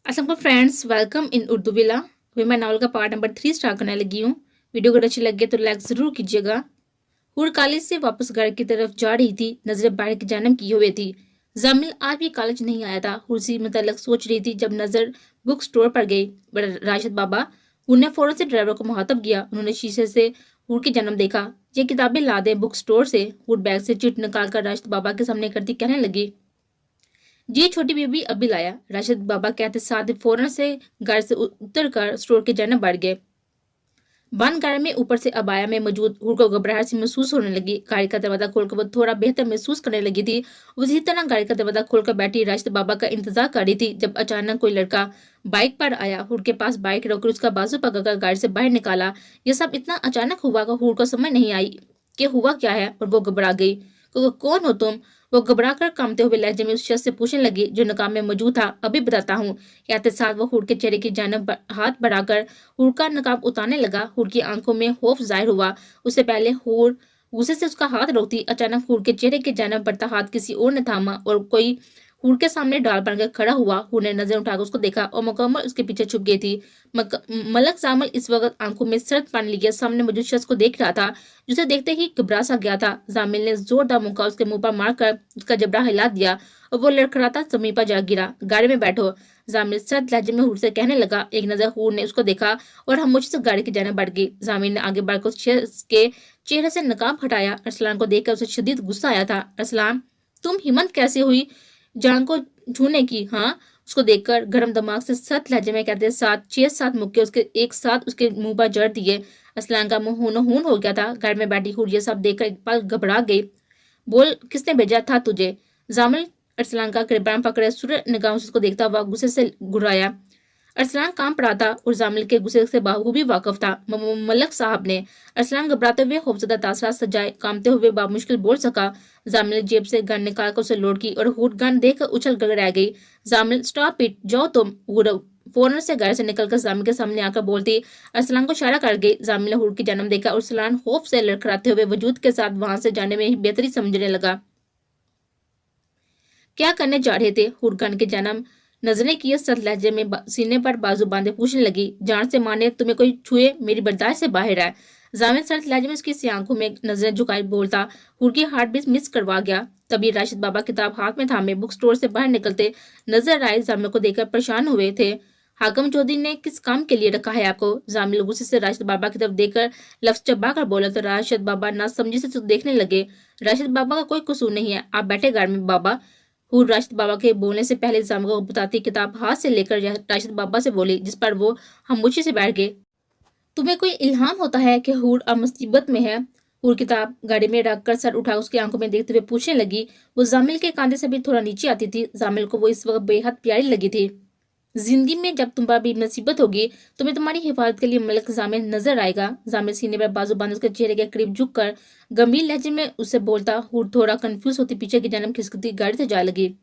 Aslam friends, welcome in Urdu villa. अभी मैं novel का पार्ट नंबर 3 स्टार्ट करने लगी हूँ। वीडियो अगर अच्छी लगे तो लाइक ज़रूर कीजिएगा। हूर कॉलेज से वापस घर की तरफ जा रही थी, नजरें बाहर की जानब किए हुए थी। जामिल आज भी कॉलेज नहीं आया था। हूर से मुतल्लक सोच रही थी जब नजर बुक स्टोर पर गई। राशिद बाबा। हूर ने फौरन से ड्राइवर को मुखातब किया। उन्होंने शीशे से हूर की जन्म देखा। ये किताबें ला दे बुक स्टोर से। हूर बैग से चिट निकाल कर राशिद बाबा के सामने करती कहने लगी, जी छोटी बीबी अभी लाया। राशिद बाबा कहते साथ ही फौरन से गाड़ी से उतर कर स्टोर की जानब बढ़ गए। बंद गाड़ी में ऊपर से अबाया में मौजूद हूर को घबराहट सी महसूस होने लगी। गाड़ी का दरवाजा खोलकर वो थोड़ा बेहतर महसूस करने लगी थी। उसी तरह गाड़ी का दरवाजा खोलकर बैठी राशिद बाबा का इंतजार कर रही थी जब अचानक कोई लड़का बाइक पर आया। हूर के पास बाइक रोकर उसका बाजू पकड़कर गाड़ी से बाहर निकाला। यह सब इतना अचानक हुआ कि हूर को समझ नहीं आई कि हुआ क्या है और वो घबरा गई। कौन हो तुम? वो घबरा कर कांपते हुए लहजे में उस शख्स से पूछने लगी जो नकाब में मौजूद था। अभी बताता हूँ। कहते साथ वो हूर के चेहरे की जानब हाथ बढ़ाकर हूर का नकाब उतारने लगा। हूर की आंखों में खौफ जाहिर हुआ। उससे पहले हूर गुस्से से उसका हाथ रोकती, अचानक हूर के चेहरे की जानब बढ़ता हाथ किसी और ने थामा और कोई हूर के सामने डाल बनकर खड़ा हुआ। हूर ने नजर उठाकर उसको देखा और मुकम्मल उसके पीछे छुप गई थी। मलक जामल इस वक्त आंखों में सर्द पानी लिए सामने मौजूद शख्स को देख रहा था, जिसे देखते ही घबरा सा गया था। जामिल ने जोरदार मुक्का उसके मुंह पर मारकर उसका जबड़ा हिला दिया और वो लड़खड़ाता जमीन पर जा गिरा। गाड़ी में बैठो, जामिल सर्द लहजे में हूर से कहने लगा। एक नजर हूर ने उसको देखा और खामोशी से गाड़ी की जानब बढ़ गई। जामिल ने आगे बढ़कर उस शख्स के चेहरे से नकाब हटाया। अरसलान को देखकर उसे शदीद गुस्सा आया था। अरसलान, तुम हिम्मत कैसे हुई जान को छूने की? हाँ, उसको देखकर गर्म दिमाग से सख्त लहजे में कहते साथ 6-7 मुक्के उसके एक साथ उसके मुंह पर जड़ दिए। असलान का मुंह हून हून हो गया था। घर में बैठी हूर ये सब देखकर एक पल घबरा गई। बोल, किसने भेजा था तुझे? जामिल अरसलान का गिरबान पकड़े सुर निगाहों से उसको देखता हुआ गुस्से से गुर्राया। अरसलान काम पड़ा था और जामिल के गुस्से से बाखूबी वाकफ था। मलक साहब ने। अरसलान घबराते हुए खौफजदा तासरात सजाए कामते हुए बामुश्किल बोल सका। जामिल ने जेब से गन निकाल कर उसे लोड की और हूर गन देख उछल कर रह गई। जामिल, स्टॉप इट, जाओ तुम। हूर फौरन से घर से निकलकर जामिल के सामने आकर बोलती अरसलान को इशारा कर गई। जामिल ने हूर की जन्म देखा और अरसलान खौफ से लड़खड़ाते हुए वजूद के साथ वहां से जाने में ही बेहतरी समझने लगा। क्या करने जा रहे थे? हूर गन के जन्म नजरें किए सख्त लहजे में सीने पर बाजू बांधे पूछने लगी। जान से माने तुम्हें कोई छुए मेरी बर्दाश्त से बाहर है। जामिल सख्त लहजे में उसकी आंखों में नजरें झुकाई बोलता। हूर की हार्ट बीट मिस करवा गया। तभी राशिद बाबा किताब हाथ में थामे बुक स्टोर से बाहर निकलते नजर आए। जामिल को देखकर परेशान हुए थे। हाकम चौधरी ने किस काम के लिए रखा है आपको? जामिल गुस्से से राशिद बाबा की तरफ देखकर लफ्ज चबा कर बोला तो राशिद बाबा ना समझी से देखने लगे। राशिद बाबा का कोई कसूर नहीं है, आप बैठे घर में बाबा। हूर राशिद बाबा के बोलने से पहले जामिल को बताती किताब हाथ से लेकर राशिद बाबा से बोली, जिस पर वो खामोशी से बैठ गए। तुम्हें कोई इल्हाम होता है कि हूर अब मुसीबत में है? हूर किताब गाड़ी में रखकर सर उठा उसकी आंखों में देखते हुए पूछने लगी। वो जामिल के कांधे से भी थोड़ा नीचे आती थी। जामिल को वो इस वक्त बेहद प्यारी लगी थी। जिंदगी में जब तुम पर भी मुसीबत होगी तुम्हें तुम्हारी हिफाजत के लिए मलक जामिल नजर आएगा। जामिल सीने पर बाजू बांध उसके चेहरे के करीब झुककर गंभीर लहजे में उससे बोलता। हूर थोड़ा कंफ्यूज होती पीछे की जन्म खिसकती गाड़ी से जा लगी।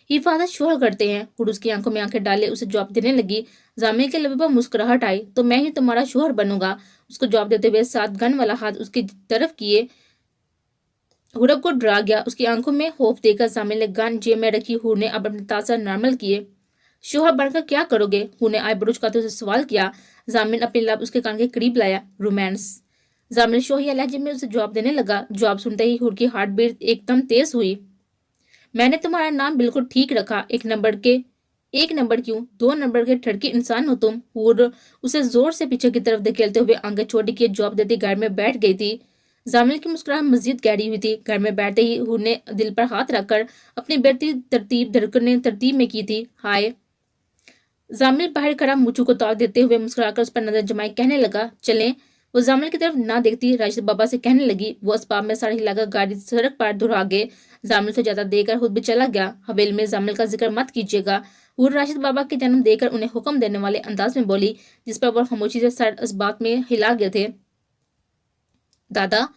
हिफाजत शोहर करते हैं। हूर उसकी आंखों में आंखें डाले उसे जवाब देने लगी। जामिल के लबों पर मुस्कुराहट आई। तो मैं ही तुम्हारा शोहर बनूंगा, उसको जवाब देते हुए साथ गन वाला हाथ उसकी तरफ किए। हुरब को डरा गया। उसकी आंखों में खौफ देखकर जामिल ने गन जेब में रखी। हूर ने अब अपने तासर नॉर्मल किए। शोहर बनकर क्या करोगे? हूर ने आईब्रो झुकाते उसे सवाल किया। जामिल अपने लब उसके कान के करीब लाया। रोमांस। जामिल शोहिया लहजे में उसे जवाब देने लगा। जवाब सुनते ही हूर की हार्ट बीट एकदम तेज हुई। मैंने तुम्हारा नाम बिल्कुल ठीक रखा। एक नंबर क्यों, 2 नंबर के ठड़की इंसान हो तुम। हूर उसे जोर से पीछे की तरफ धकेलते हुए आंखें छोटी किए जवाब देती घर में बैठ गई थी। जामिल की मुस्कुराहट मजीद गहरी हुई थी। घर में बैठते ही हूर ने दिल पर हाथ रखकर अपनी बढ़ती तरतीब धड़कने तरतीब में की थी। हाय। जामिल बाहर खड़ा मुंचू को ताव देते हुए मुस्कुराकर उस पर नजर जमाई कहने लगा, चलें। वो जामिल की तरफ ना देखती राशिद बाबा से कहने लगी। वो असबाब में साड़ी हिलाकर गाड़ी सड़क पर दुरा गए। जामिल से ज्यादा देकर खुद भी चला गया। हवेली में जामिल का जिक्र मत कीजिएगा। हूर राशिद बाबा के जन्म देकर उन्हें हुक्म देने वाले अंदाज में बोली, जिस पर वो खामोशी से सर असबाब में हिला गए थे। दादा।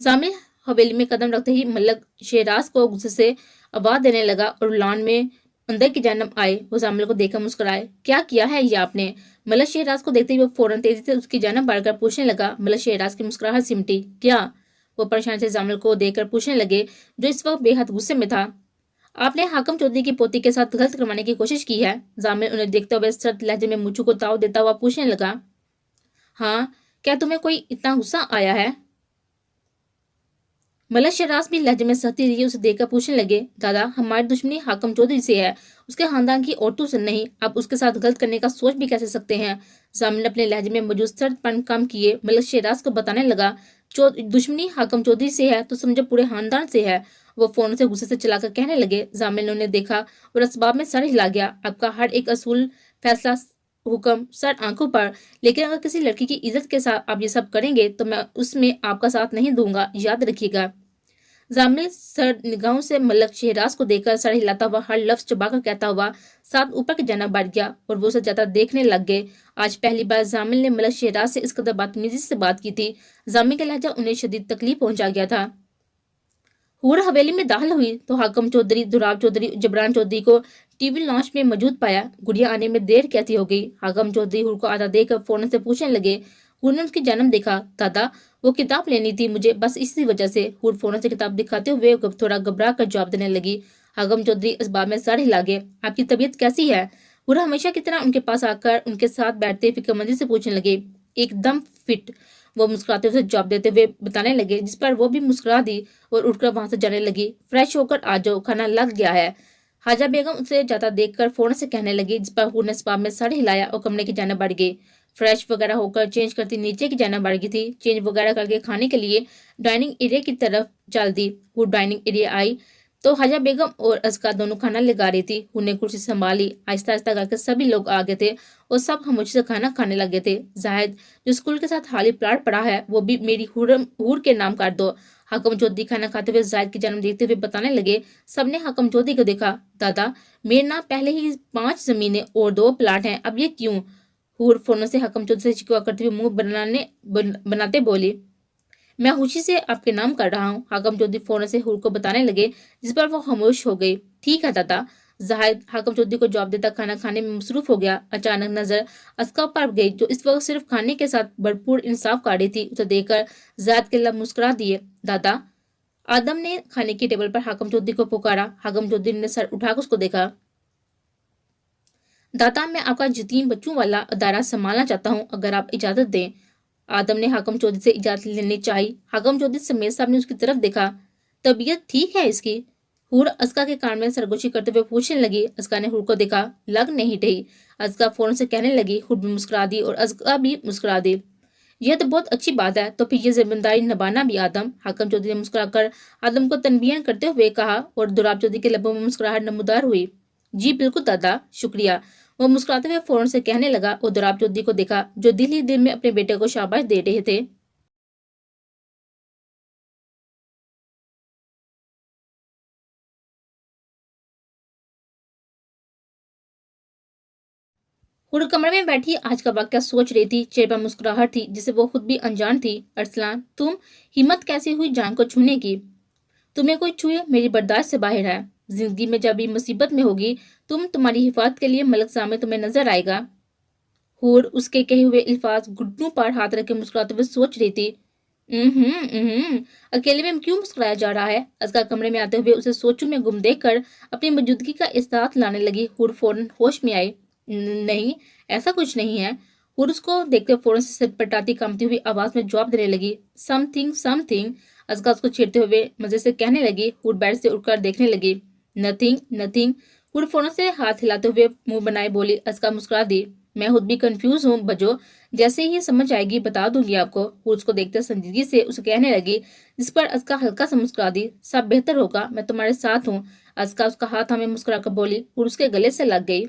जामिल हवेली में कदम रखते ही मलक शेराज को गुस्से से आवाज देने लगा और लॉन में अंदर की जानब आए। वो जामिल को देखकर मुस्कुराए। क्या किया है ये आपने? मलक शहराज को देखते ही वो फौरन तेजी से उसकी जानब बढ़कर पूछने लगा। मलक शहराज की मुस्कुराहट सिमटी। क्या? वो परेशान से जामिल को देखकर पूछने लगे, जो इस वक्त बेहद गुस्से में था। आपने हाकम चौधरी की पोती के साथ गलत करवाने की कोशिश की है? जामिल उन्हें देखते हुए सर्द लहजे में मुझू को ताव देता हुआ पूछने लगा। हाँ, क्या तुम्हें कोई इतना गुस्सा आया है? मलक शहनाज भी लहजे में सहती रही उसे देखकर पूछने लगे, दादा हमारी दुश्मनी हाकम चौधरी से है, उसके खानदान की औरतों से नहीं। आप उसके साथ गलत करने का सोच भी कैसे सकते हैं? जामिल ने अपने लहजे में मौजूद सर्दपन कम किए मलक शहनाज को बताने लगा, दुश्मनी हाकम चौधरी से है तो समझो पूरे खानदान से है। वो फोन से गुस्से से चलाकर कहने लगे। जामिल ने उन्हें देखा और असबाब में सर हिला गया। आपका हर एक असूल, फैसला, हुक्म सर आंखों पर, लेकिन अगर किसी लड़की की इज्जत के साथ आप ये सब करेंगे तो मैं उसमें आपका साथ नहीं दूंगा, याद रखिएगा। जामिल सर निगाहों से मलक शहराज को देखकर सर हिलाता हुआ हर लफ्ज चबाकर कहता हुआ साथ ऊपर की जाना बढ़ गया और वो उसे ज्यादा देखने लग गए। आज पहली बार जामिल ने मलक शहराज से इस कदर बदतमीजी से बात की थी। जामिल का लहजा उन्हें शदीद तकलीफ पहुंचा गया था। हूर हवेली में दाखिल हुई तो हाकम चौधरी, दुराब चौधरी, जबरान चौधरी को टीवी लॉन्च में मौजूद पाया। गुड़िया आने में देर कैसी हो गई? हाकम चौधरी हूर को आधा देखकर फौरन से पूछने लगे। हूर ने उसकी जन्म देखा। दादा वो किताब लेनी थी मुझे, बस इसी वजह से। हूर फौरन से किताब दिखाते हुए थोड़ा घबरा कर जवाब देने लगी। हाकम चौधरी इस बात में सर हिला गए। आपकी तबीयत कैसी है? हूर हमेशा की तरह उनके पास आकर उनके साथ बैठते फिक्रमंदी से पूछने लगे। एकदम फिट, वो मुस्कुराते हुए जवाब देते हुए बताने लगे, जिस पर वो भी मुस्कुरा दी और उठकर वहां से जाने लगी। फ्रेश होकर आ जाओ, खाना लग गया है। हाजा बेगम उसे जाता देखकर फौरन से कहने लगी, जिस पर हूर ने इस बात में सर हिलाया और कमरे की जाने बढ़ गई। फ्रेश वगैरह होकर चेंज करती नीचे की जाना बढ़ गई थी। चेंज वगैरह करके खाने के लिए डाइनिंग एरिया की तरफ चल दी। हूर डाइनिंग एरिया आई तो हाजा बेगम और असका दोनों खाना लगा रही थी। उन्हें कुर्सी संभाली। आहिस्ता आहिस्ता करके सभी लोग आ गए थे और सब खामोशी से खाना खाने लगे थे। जाहिद जो स्कूल के साथ खाली प्लाट पड़ा है वो भी मेरी हूर के नाम कर दो। हाकम चौधरी खाना खाते हुए जाहिद की जन्म देखते हुए बताने लगे। सबने हाकम चौधरी को देखा। दादा मेरे नाम पहले ही 5 जमीनें और 2 प्लाट हैं, अब ये क्यों? हूर फोनों से हाकम चौधरी से शिकवा करते हुए मुंह बनाते बोली, मैं खुशी से आपके नाम कर रहा हूँ। हाकम चौधरी फौरन से हूर को बताने लगे, जिस पर वो खामोश हो गई। ठीक है दादा। जाहिद हाकम चौधरी को जवाब देता खाना खाने में मसरूफ हो गया। अचानक नजर अस्का पर गई जो इस वक्त सिर्फ खाने के साथ भरपूर इंसाफ कर रही थी। उसे देखकर जाहिद के लब मुस्कुरा दिए। दादा। आदम ने खाने की टेबल पर हाकम चौधरी को पुकारा। हाकम चौधरी ने सर उठाकर उसको देखा। दादा मैं आपका यतीम बच्चों वाला अदारा संभालना चाहता हूँ, अगर आप इजाजत दें। आदम ने हाकम चौधरी से इजाजत लेनी चाहिए। हाकम चौधरी समेत साहब ने उसकी तरफ देखा। तबीयत ठीक है इसकी? हूर अस्का के कान में सरगोशी करते हुए पूछने लगी। अस्का ने हूर को देखा, लग नहीं रही। अस्का फौरन से कहने लगी। हूर भी मुस्कुरा दी और अस्का भी मुस्कुरा दी। यह तो बहुत अच्छी बात है, तो फिर ये जिम्मेदारी निभाना भी आदम। हाकम चौधरी ने मुस्कुराकर आदम को तनबीयन करते हुए कहा और दुराब चौधरी के लबों में मुस्कुराहट नमूदार हुई। जी बिल्कुल दादा, शुक्रिया। वो मुस्कुराते हुए फौरन से कहने लगा और दुराब चौधरी को देखा जो दिल ही दिल में अपने बेटे को शाबाश दे रहे थे। हूर कमरे में बैठी आज का वाक्य सोच रही थी। चेहरे पर मुस्कुराहट थी जिसे वो खुद भी अनजान थी। अरसलान तुम, हिम्मत कैसे हुई जान को छूने की? तुम्हें कोई छुए मेरी बर्दाश्त से बाहर है। जिंदगी में जब भी मुसीबत में होगी तुम्हारी हिफाजत के लिए मलक सामने तुम्हें नजर आएगा। हूर उसके कहे हुए अल्फाज घुटनों पर हाथ रख के मुस्कुराते हुए सोच रही थी। अकेले में क्यों मुस्कुराया जा रहा है? असगर कमरे में आते हुए उसे सोचों में गुम देखकर अपनी मौजूदगी का एहसास लाने लगी। हूर फौरन होश में आई। नहीं, ऐसा कुछ नहीं है। हूर उसको देखते फौरन से सिर पटाती कांपती हुई आवाज में जवाब देने लगी। Something something. असगर उसको छेड़ते हुए मजे से कहने लगी। हूर बेड से उठकर देखने लगी। Nothing nothing. हूर फौरन से हाथ हिलाते हुए मुंह बनाए बोली। असगर मुस्कुरा दी। मैं खुद भी कंफ्यूज हूँ बजो, जैसे ही समझ आएगी बता दूंगी आपको। वो उसको देखते संजीदगी से उसे कहने लगी, जिस पर अस्का हल्का सा मुस्कुरा दी। सब बेहतर होगा, मैं तुम्हारे साथ हूँ। अस्का उसका हाथ हमें मुस्कुरा कर बोली और उसके गले से लग गई।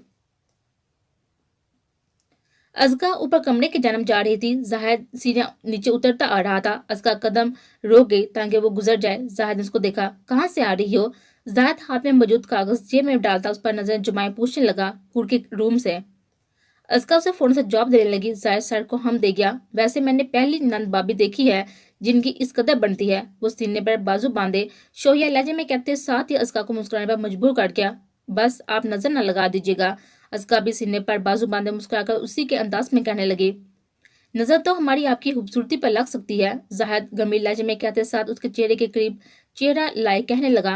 अस्का ऊपर कमरे की जानब जा रही थी। जाहिद सीढ़ियां नीचे उतरता आ रहा था। अस्का कदम रोक गई ताकि वो गुजर जाए। जाहिद ने उसको देखा। कहाँ से आ रही हो? जाहिद हाथ में मौजूद कागज जेब में डालता उस पर नजर जुमाए पूछने लगा। हूर के रूम से। अस्का उसे फोन से जवाब देने लगी। जाहिद सर को हम दे गया। वैसे मैंने पहली नंद भाभी देखी है जिनकी इस कदर बनती है। वो सीने पर बाजू बांधे शोहिया लहजे में कहते साथ ही अस्का को मुस्कुराने पर मजबूर कर दिया। बस आप नजर न लगा दीजिएगा। अस्का भी सीने पर बाजू बांधे मुस्कुराकर उसी के अंदाज में कहने लगी। नजर तो हमारी आपकी खूबसूरती पर लग सकती है। जाहिद गंभीर लहजे में कहते साथ उसके चेहरे के करीब चेहरा लाए कहने लगा,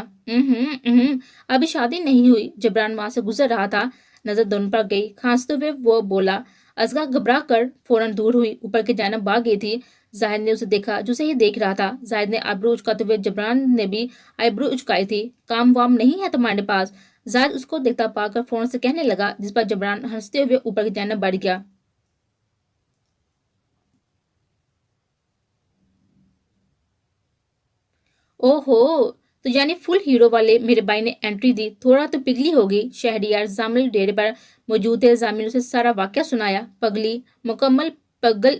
अभी शादी नहीं हुई। जबरान वहां से गुजर रहा था, नजर दोनों पर गई। खांसते हुए वो बोला। असगा घबरा कर फौरन दूर हुई, ऊपर की जानिब भाग गई थी। जाहिद ने उसे देखा, जो उसे ही देख रहा था। जाहिद ने आईब्रो उचकाते हुए, जबरान ने भी आईब्रो उचकाई थी। काम वाम नहीं है तुम्हारे पास? जाहिद उसको देखता पाकर फौरन से कहने लगा, जिस पर जबरान हंसते हुए ऊपर की जानिब बढ़ गया। ओहो, तो यानी फुल हीरो वाले मेरे भाई ने एंट्री दी। थोड़ा तो पिघली होगी। शहरियार जामिल डेरे पर मौजूद थे। जामिल ने उसे सारा वाकया सुनाया। पगली मुकम्मल पगल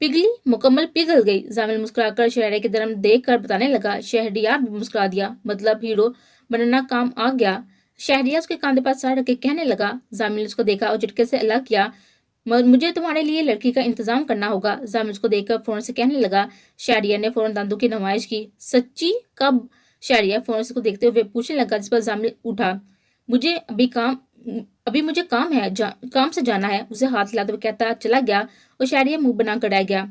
पिघली मुकम्मल पिघल गई। जामिल मुस्कुराकर शहरिया की तरफ देख कर बताने लगा। शहरियार भी मुस्कुरा दिया। मतलब हीरो बनना काम आ गया। शहरिया उसके कांधे पर सर रख के कहने लगा। जामिल ने उसको देखा और झटके से अलग किया। मुझे तुम्हारे लिए लड़की का इंतजाम करना होगा। जामिल उसको देखकर फौरन से कहने लगा। शहरिया ने फौरन दांतों की नुमाइश की। सच्ची? कब? शहरिया फौरन से उसको देखते हुए पूछने लगा, जिस पर जामिल उठा। मुझे अभी मुझे काम है, काम से जाना है। उसे हाथ हिलाते हुए कहता चला गया और शहरिया मुंह बनाकर रह गया।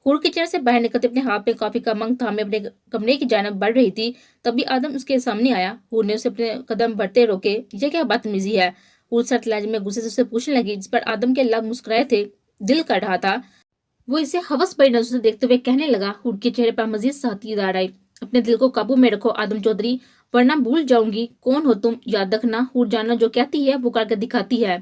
हूर किचन से बाहर निकलते अपने हाथ में कॉफी का मग थामे अपने कमरे की जानब बढ़ रही थी। तभी आदम उसके सामने आया। हूर ने उसे अपने कदम बढ़ते रोके। ये क्या बदतमीजी है? हूर सख्त लहजे में गुस्से से उसे पूछने लगी, जिस पर आदम के लब मुस्कुराए थे। दिल कर रहा था। वो इसे हवस भरी नजरों से देखते हुए कहने लगा। हूर के चेहरे पर मजीद साथी दार आई। अपने दिल को काबू में रखो आदम चौधरी, वरना भूल जाऊंगी कौन हो तुम। याद रखना, हूर जानना जो कहती है वो करके दिखाती है।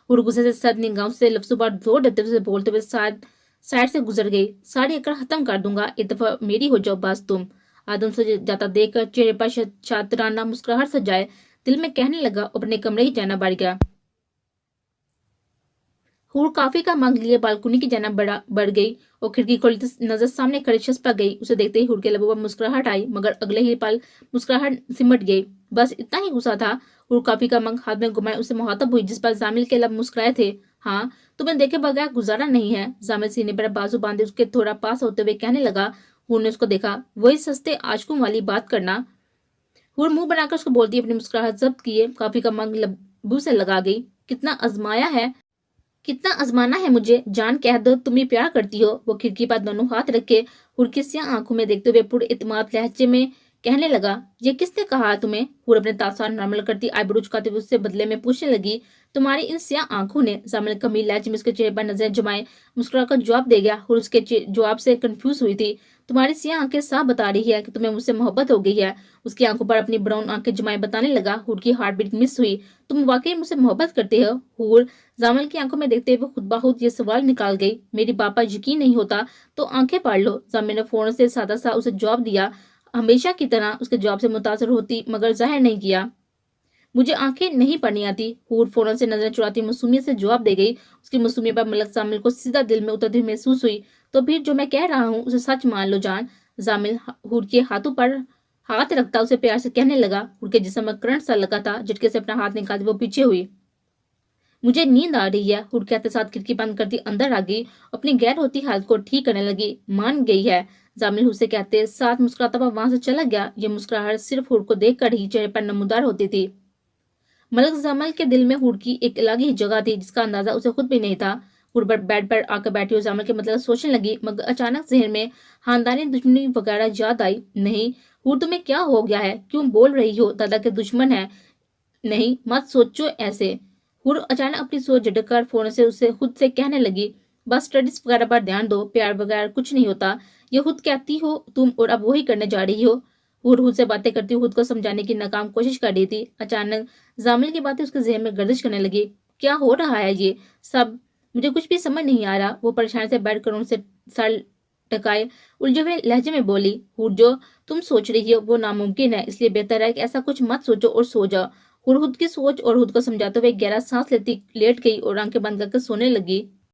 हूर गुस्से से सद निगाहों से लफ्जों पर जोर देते हुए बोलते हुए साइड से गुजर गई। सारी अकड़ खत्म कर दूंगा, एक दफा मेरी हो जाओ बस तुम। आदम से जाता देखकर चेहरे पर शातिराना मुस्कुराहट सजाए दिल में कहने लगा, अपने कमरे ही जाना बढ़ गया। हूर काफी का मग लिए बालकनी की जाना बढ़ गई और खिड़की खोलते नजर सामने खड़ी शख्स पर गई। उसे देखते ही हूर के लबों पर मुस्कुराहट आई, मगर अगले ही पल मुस्कुराहट सिमट गई। बस इतना ही गुस्सा था। हूर काफी का मग हाथ में घुमाए उसे मुहातब हुई, जिस पर जामिल के लब मुस्कुराए थे। हाँ, तुम्हें देखे बगैर गुजारा नहीं है। जामिल सीने पर बाजू बांधे उसके थोड़ा पास होते हुए कहने लगा। हूर ने उसको देखा। वही सस्ते आशकों वाली बात करना। हूर मुंह बनाकर उसको बोलती अपनी मुस्कुराहट जब्त किए काफी का मग लबू से लगा गई। कितना आजमाना है मुझे? जान कह दो तुम ही प्यार करती हो। वो खिड़की पर दोनों हाथ रखे हुर की स्याह आंखों में देखते हुए पूरे इत्मीनान लहजे में कहने लगा, ये किसने कहा तुम्हें? हुर अपने तासार नॉर्मल करती आईब्रो चुकाते हुए उससे बदले में पूछने लगी, तुम्हारी इन स्याह आंखों ने। जामिल कमील लहजे में उसके चेहरे पर नजर जमाए मुस्कुराकर जवाब दे गया। हुर उसके जवाब से कंफ्यूज हुई थी। तुम्हारी स्याह आंखें साफ बता रही है कि तुम्हें मुझसे मोहब्बत हो गई है। उसकी आंखों पर अपनी ब्राउन आंखें जमाए बताने लगा। हुर की हार्ट बीट मिस हुई। तुम वाकई मुझसे मोहब्बत करते हो? हुर जामिल की आंखों में देखते हुए खुद ब खुद ये सवाल निकाल गई। मेरी बापा यकीन नहीं होता तो आंखें पाड़ लो। जामिल ने फौरन से सादा सा उसे जवाब दिया। हमेशा की तरह उसके जवाब से मुतासर होती, मगर जाहिर नहीं किया। मुझे आंखें नहीं पढ़नी आती। हूर फौरन से नजर चुराती मासूमियत से जवाब दे गई। उसकी मासूमियत पर मलक जामिल को सीधा दिल में उतरती हुई महसूस हुई। तो फिर जो मैं कह रहा हूँ उसे सच मान लो जान। जामिल हूर के हाथों पर हाथ रखता उसे प्यार से कहने लगा। हूर के जिस्म में करंट सा लगा था। झटके से अपना हाथ निकालते वो पीछे हुई। मुझे नींद आ रही है। हुर कहते साथ खिड़की बंद करती अंदर आ गई। अपनी गैर होती हालत को ठीक करने लगी। मान गई है। जामिल हुर से कहते साथ मुस्कुराता हुआ वहां से चला गया। ये मुस्कुराहट सिर्फ हुर को देखकर ही चेहरे पर नमूदार होती थी। मलक जामिल के दिल में हुर की एक अलग ही जगह थी, जिसका अंदाजा उसे खुद भी नहीं था। हुर बेड पर आकर बैठी और जामिल के मतलब सोचने लगी, मगर अचानक जहन में खानदानी दुश्मनी वगैरह याद आई। नहीं हुर, तुम्हें क्या हो गया है? क्यों बोल रही हो दादा के दुश्मन है? नहीं, मत सोचो ऐसे। हुर अचानक अपनी सोच झटक कर फोन से उसे खुद से कहने लगी, बस स्टडीज वगैरह पर ध्यान दो, प्यार वगैरह कुछ नहीं होता। ये खुद कहती हो तुम और अब वही करने जा रही हो। हुर खुद से बातें करती खुद को समझाने की नाकाम कोशिश कर रही थी। अचानक जामिल की बातें उसके जहन में गर्दिश करने लगी। क्या हो रहा है ये सब? मुझे कुछ भी समझ नहीं आ रहा। वो परेशान से बैठ कर उनसे सर टकाए उलझे हुए लहजे में बोली, हुर जो तुम सोच रही हो वो नामुमकिन है, इसलिए बेहतर है कि ऐसा कुछ मत सोचो और सो जाओ। हुर खुद की सोच और खुद को समझाते हुए गहरा सांस लेती लेट गई और आंखें बंद करके सोने लगी।